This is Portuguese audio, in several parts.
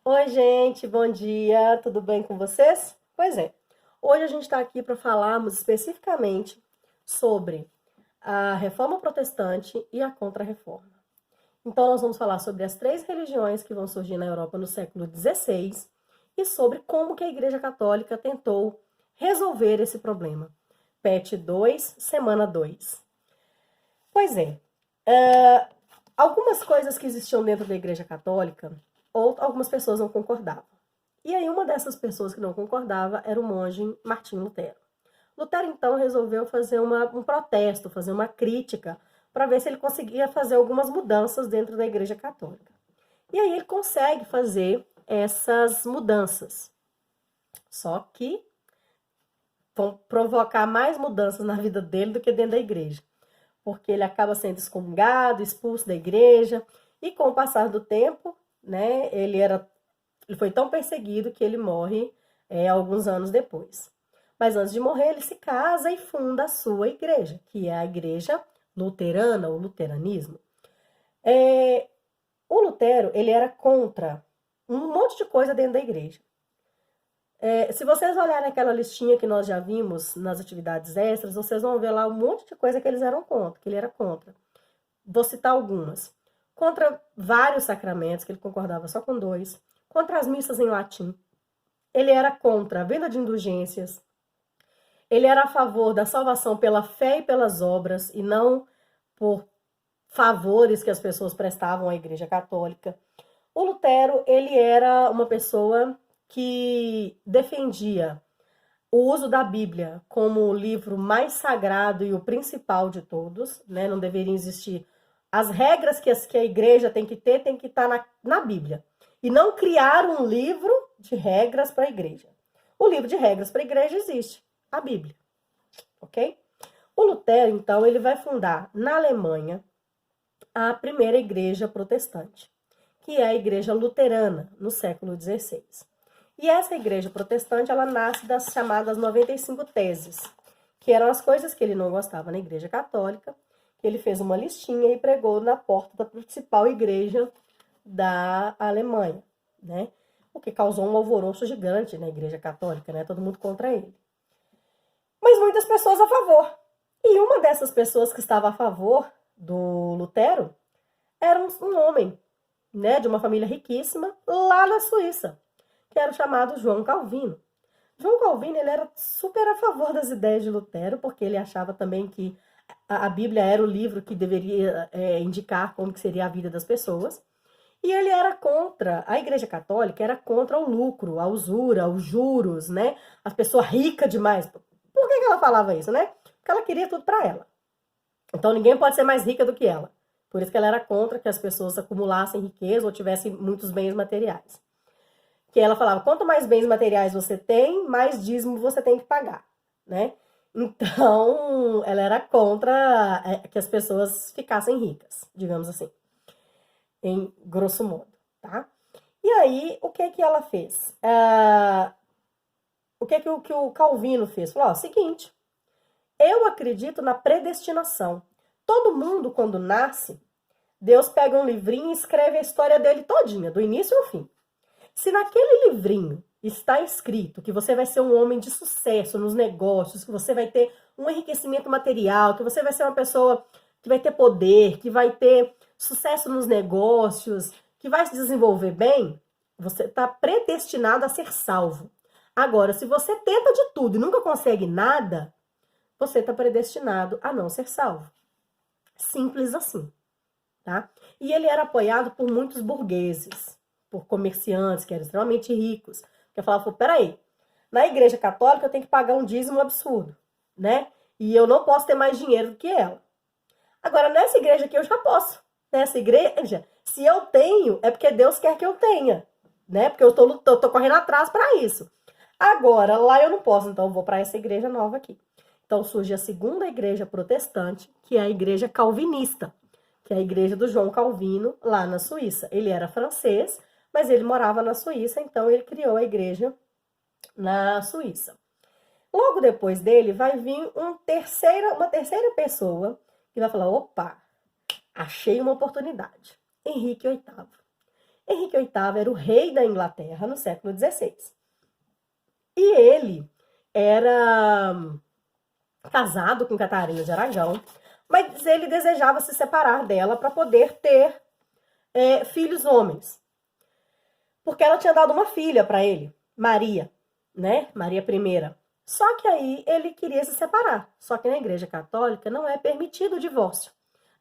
Oi, gente, bom dia, tudo bem com vocês? Pois é, hoje a gente está aqui para falarmos especificamente sobre a Reforma Protestante e a Contra-Reforma. Então, nós vamos falar sobre as três religiões que vão surgir na Europa no século XVI e sobre como que a Igreja Católica tentou resolver esse problema. PET 2, semana 2. Pois é, algumas coisas que existiam dentro da Igreja Católica, ou algumas pessoas não concordavam. E aí uma dessas pessoas que não concordava era o monge Martinho Lutero. Lutero, então, resolveu fazer um protesto, fazer uma crítica, para ver se ele conseguia fazer algumas mudanças dentro da Igreja Católica. E aí ele consegue fazer essas mudanças. Só que vão provocar mais mudanças na vida dele do que dentro da igreja. Porque ele acaba sendo excomungado, expulso da igreja, e com o passar do tempo, né, ele foi tão perseguido que ele morre alguns anos depois. Mas antes de morrer, ele se casa e funda a sua igreja, que é a igreja luterana, ou luteranismo. O Lutero, ele era contra um monte de coisa dentro da igreja. Se vocês olharem aquela listinha que nós já vimos nas atividades extras, vocês vão ver lá um monte de coisa que eles eram contra, que ele era contra. Vou citar algumas. Contra vários sacramentos, que ele concordava só com 2. Contra as missas em latim. Ele era contra a venda de indulgências. Ele era a favor da salvação pela fé e pelas obras, e não por favores que as pessoas prestavam à Igreja Católica. O Lutero, ele era uma pessoa que defendia o uso da Bíblia como o livro mais sagrado e o principal de todos, né? Não deveriam existir. As regras que a igreja tem que estar na Bíblia. E não criar um livro de regras para a igreja. O livro de regras para a igreja existe, a Bíblia. Ok? O Lutero, então, ele vai fundar na Alemanha a primeira igreja protestante, que é a igreja luterana, no século XVI. E essa igreja protestante, ela nasce das chamadas 95 teses, que eram as coisas que ele não gostava na igreja católica, que ele fez uma listinha e pregou na porta da principal igreja da Alemanha, né? O que causou um alvoroço gigante na igreja católica, né? Todo mundo contra ele. Mas muitas pessoas a favor. E uma dessas pessoas que estava a favor do Lutero era um homem, né? De uma família riquíssima, lá na Suíça, que era o chamado João Calvino. João Calvino, ele era super a favor das ideias de Lutero, porque ele achava também que a Bíblia era o livro que deveria indicar como que seria a vida das pessoas. E ele era contra, a Igreja Católica era contra o lucro, a usura, os juros, né? As pessoas ricas demais. Por que ela falava isso, né? Porque ela queria tudo para ela. Então ninguém pode ser mais rica do que ela. Por isso que ela era contra que as pessoas acumulassem riqueza ou tivessem muitos bens materiais. Que ela falava, quanto mais bens materiais você tem, mais dízimo você tem que pagar, né? Então, ela era contra que as pessoas ficassem ricas, digamos assim, em grosso modo, tá? E aí, o que que ela fez? O que o Calvino fez? Falou, ó, seguinte, eu acredito na predestinação. Todo mundo, quando nasce, Deus pega um livrinho e escreve a história dele todinha, do início ao fim. Se naquele livrinho está escrito que você vai ser um homem de sucesso nos negócios, que você vai ter um enriquecimento material, que você vai ser uma pessoa que vai ter poder, que vai ter sucesso nos negócios, que vai se desenvolver bem, você está predestinado a ser salvo. Agora, se você tenta de tudo e nunca consegue nada, você está predestinado a não ser salvo. Simples assim, tá? E ele era apoiado por muitos burgueses, por comerciantes que eram extremamente ricos, que falavam, peraí, na igreja católica eu tenho que pagar um dízimo absurdo, né? E eu não posso ter mais dinheiro do que ela. Agora, nessa igreja aqui eu já posso. Nessa igreja, se eu tenho, é porque Deus quer que eu tenha, né? Porque eu tô correndo atrás para isso. Agora, lá eu não posso, então eu vou para essa igreja nova aqui. Então surge a segunda igreja protestante, que é a igreja calvinista, que é a igreja do João Calvino, lá na Suíça. Ele era francês, mas ele morava na Suíça, então ele criou a igreja na Suíça. Logo depois dele vai vir uma terceira pessoa que vai falar, opa, achei uma oportunidade. Henrique VIII. Henrique VIII era o rei da Inglaterra no século XVI. E ele era casado com Catarina de Aragão, mas ele desejava se separar dela para poder ter filhos homens. Porque ela tinha dado uma filha para ele, Maria, né? Maria I. Só que aí ele queria se separar. Só que na Igreja Católica não é permitido o divórcio.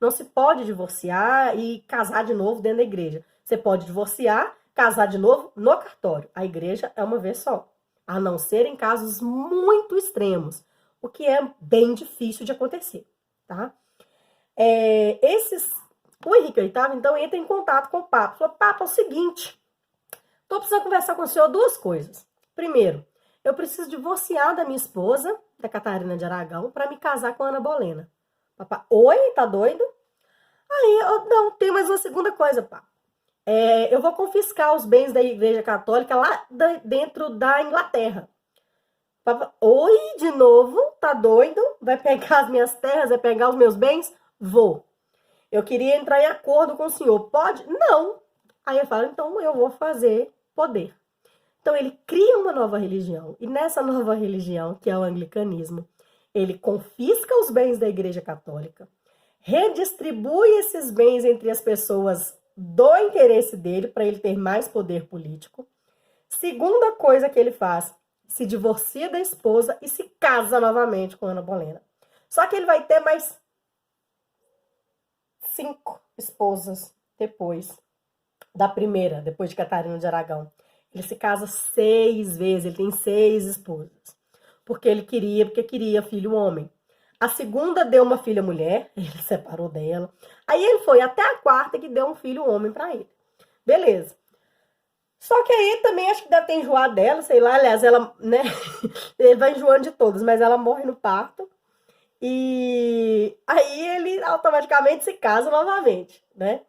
Não se pode divorciar e casar de novo dentro da igreja. Você pode divorciar, casar de novo no cartório. A igreja é uma vez só. A não ser em casos muito extremos, o que é bem difícil de acontecer, tá? O Henrique VIII, então, entra em contato com o Papa. Falou, Papa, é o seguinte, tô precisando conversar com o senhor duas coisas. Primeiro, eu preciso divorciar da minha esposa, da Catarina de Aragão, para me casar com a Ana Bolena. Papa, oi, tá doido? Aí, não, tem mais uma segunda coisa, Papa. Eu vou confiscar os bens da Igreja Católica lá dentro da Inglaterra. Papa, oi, de novo, tá doido? Vai pegar as minhas terras, vai pegar os meus bens? Vou. Eu queria entrar em acordo com o senhor. Pode? Não. Aí eu falo, então eu vou fazer poder. Então ele cria uma nova religião. E nessa nova religião, que é o anglicanismo, ele confisca os bens da Igreja Católica, redistribui esses bens entre as pessoas do interesse dele, para ele ter mais poder político. Segunda coisa que ele faz, se divorcia da esposa e se casa novamente com Ana Bolena. Só que ele vai ter mais 5 esposas depois da primeira, depois de Catarina de Aragão. Ele se casa 6 vezes, ele tem 6 esposas. Porque queria filho homem. A segunda deu uma filha mulher, ele separou dela. Aí ele foi até a quarta que deu um filho homem pra ele. Beleza. Só que aí também acho que deve ter enjoado dela, sei lá, aliás, ela, né? Ele vai enjoando de todos, mas ela morre no parto. E aí ele automaticamente se casa novamente, né?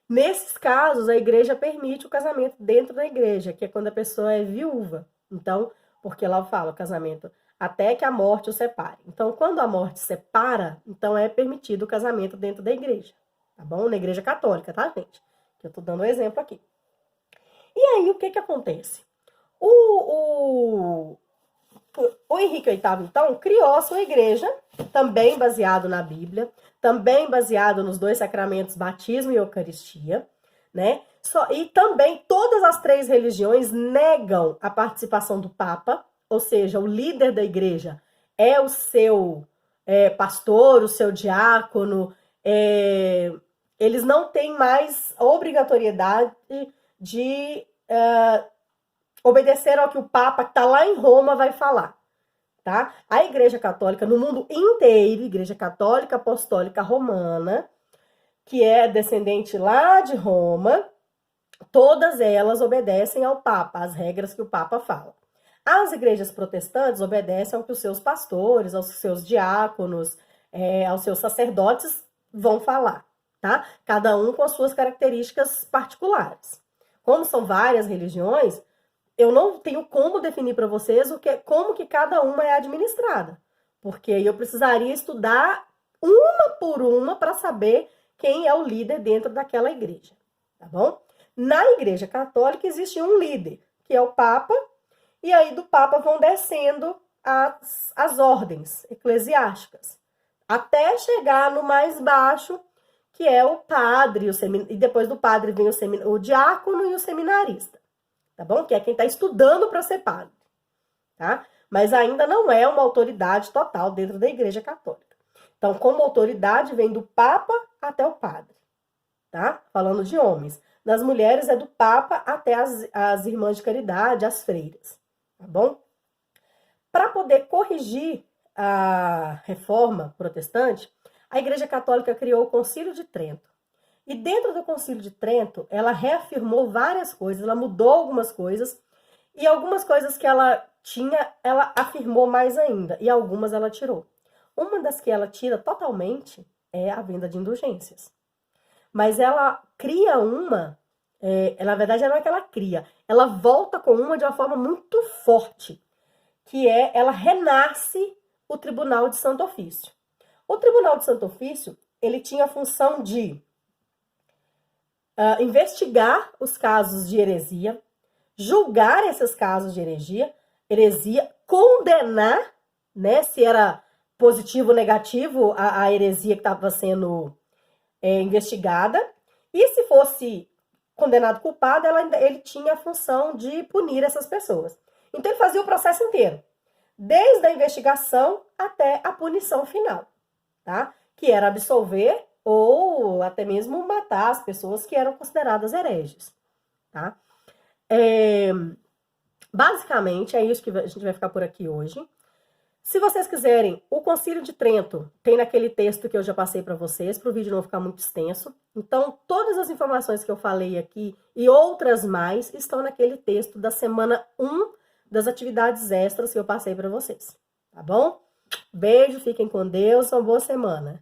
Nesses casos, a igreja permite o casamento dentro da igreja, que é quando a pessoa é viúva. Então, porque lá fala o casamento até que a morte o separe. Então, quando a morte separa, então é permitido o casamento dentro da igreja, tá bom? Na igreja católica, tá, gente? Eu tô dando um exemplo aqui. E aí, o que que acontece? O Henrique VIII, então, criou a sua igreja, também baseado na Bíblia, também baseado nos 2 sacramentos, batismo e eucaristia, né? E também todas as 3 religiões negam a participação do Papa, ou seja, o líder da igreja é o seu pastor, o seu diácono, eles não têm mais obrigatoriedade de obedecer ao que o Papa, que está lá em Roma, vai falar. Tá? A Igreja Católica, no mundo inteiro, Igreja Católica Apostólica Romana, que é descendente lá de Roma, todas elas obedecem ao Papa, às regras que o Papa fala. As igrejas protestantes obedecem ao que os seus pastores, aos seus diáconos, aos seus sacerdotes vão falar, tá? Cada um com as suas características particulares. Como são várias religiões, eu não tenho como definir para vocês como que cada uma é administrada. Porque eu precisaria estudar uma por uma para saber quem é o líder dentro daquela igreja, tá bom? Na Igreja Católica existe um líder, que é o Papa, e aí do Papa vão descendo as ordens eclesiásticas, até chegar no mais baixo, que é o padre, e depois do padre vem o diácono e o seminarista, tá bom? Que é quem está estudando para ser padre, tá? Mas ainda não é uma autoridade total dentro da Igreja Católica. Então, como autoridade, vem do Papa até o padre, tá? Falando de homens. Das mulheres é do Papa até as irmãs de caridade, as freiras, tá bom? Para poder corrigir a reforma protestante, a Igreja Católica criou o Concílio de Trento. E dentro do Concílio de Trento, ela reafirmou várias coisas, ela mudou algumas coisas, e algumas coisas que ela tinha, ela afirmou mais ainda, e algumas ela tirou. Uma das que ela tira totalmente é a venda de indulgências. Mas ela cria uma, na verdade não é que ela cria, ela volta com uma de uma forma muito forte, que ela renasce o Tribunal de Santo Ofício. O Tribunal de Santo Ofício, ele tinha a função de investigar os casos de heresia, julgar esses casos de heresia, condenar, né, se era positivo ou negativo a heresia que estava sendo investigada, e se fosse condenado culpado, ele tinha a função de punir essas pessoas. Então ele fazia o processo inteiro, desde a investigação até a punição final, tá? Que era absolver ou até mesmo matar as pessoas que eram consideradas hereges, tá? Basicamente, é isso que a gente vai ficar por aqui hoje. Se vocês quiserem, o Concílio de Trento tem naquele texto que eu já passei para vocês, para o vídeo não ficar muito extenso. Então, todas as informações que eu falei aqui e outras mais estão naquele texto da semana 1 das atividades extras que eu passei para vocês, tá bom? Beijo, fiquem com Deus, uma boa semana.